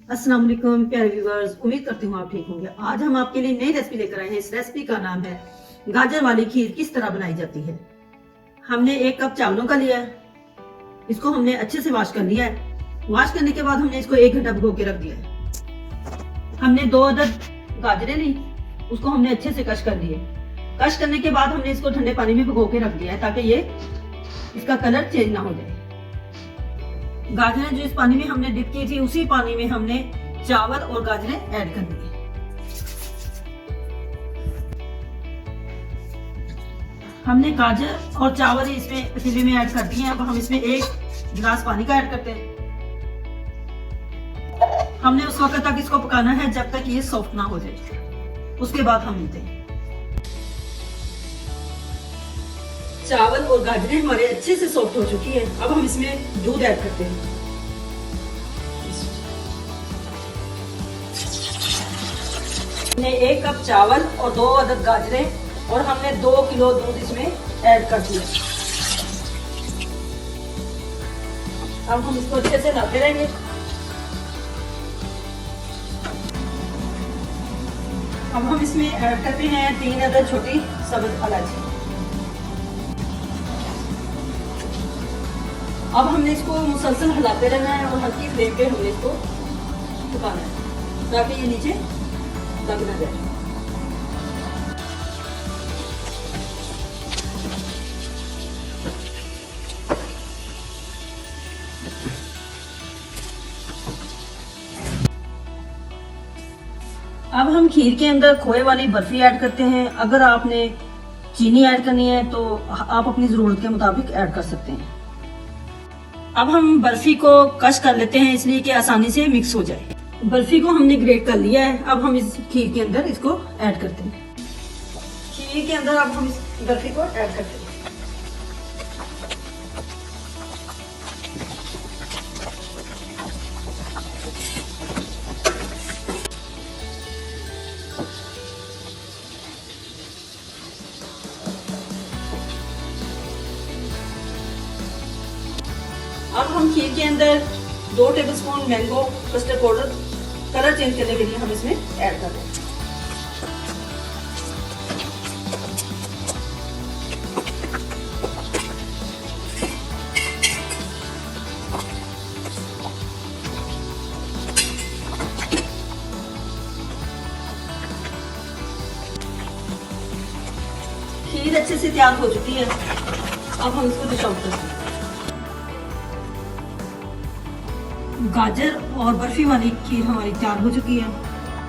अस्सलाम वालेकुम प्यारे व्यूअर्स, उम्मीद करती हूँ आप ठीक होंगे। आज हम आपके लिए नई रेसिपी लेकर आए हैं। इस रेसिपी का नाम है गाजर वाली खीर किस तरह बनाई जाती है। हमने 1 कप चावलों का लिया है। इसको हमने अच्छे से वॉश कर लिया है। वॉश करने के बाद हमने इसको 1 घंटा भिगो के रख दिया है। हमने 2 अदद गाजरें ली, उसको हमने अच्छे से कश कर लिए। कश करने के बाद हमने इसको ठंडे पानी में भिगो के रख दिया है ताकि ये इसका कलर चेंज ना हो जाए। गाजरें जो इस पानी में हमने डिप की थी, उसी पानी में हमने चावल और गाजरें ऐड कर दी। हमने गाजर और चावल इसमें पतीले में ऐड कर दिए हैं। अब हम इसमें 1 गिलास पानी का ऐड करते हैं। हमने उस वक्त तक इसको पकाना है जब तक ये सॉफ्ट ना हो जाए। उसके बाद हम मिलते हैं। चावल और गाजरें हमारे अच्छे से सॉफ्ट हो चुकी है। अब हम इसमें दूध ऐड करते हैं। हमने 1 कप चावल और 2 अदद गाजरें और हमने 2 किलो दूध इसमें ऐड कर दिया। अब हम इसको अच्छे से हिलाते रहेंगे। अब हम इसमें ऐड करते हैं 3 अदद छोटी सब्ज इलायची। अब हमने इसको मुसलसल हिलाते रहना है और हल्की फ्लेम पे हमने इसको पकाना है ताकि ये नीचे लग ना जाए। अब हम खीर के अंदर खोए वाली बर्फी ऐड करते हैं। अगर आपने चीनी ऐड करनी है तो आप अपनी जरूरत के मुताबिक ऐड कर सकते हैं। अब हम बर्फी को कश कर लेते हैं इसलिए कि आसानी से मिक्स हो जाए। बर्फी को हमने ग्रेट कर लिया है। अब हम इस खीर के अंदर इसको ऐड करते हैं। खीर के अंदर अब हम इस बर्फी को ऐड करते हैं। अब हम खीर के अंदर 2 tablespoon mango custard powder colour change करने के लिए हम इसमें ऐड कर दें। खीर अच्छे से तैयार हो चुकी है। अब हम इसको डिश आउट करते हैं। गाजर और बर्फी वाली खीर हमारी तैयार हो चुकी है।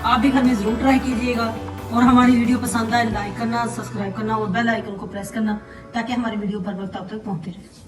आप भी घर में जरूर ट्राई कीजिएगा और हमारी वीडियो पसंद आए लाइक करना, सब्सक्राइब करना और बेल आइकन को प्रेस करना ताकि हमारी वीडियो पर वक्त आप तक पहुंचती रहे।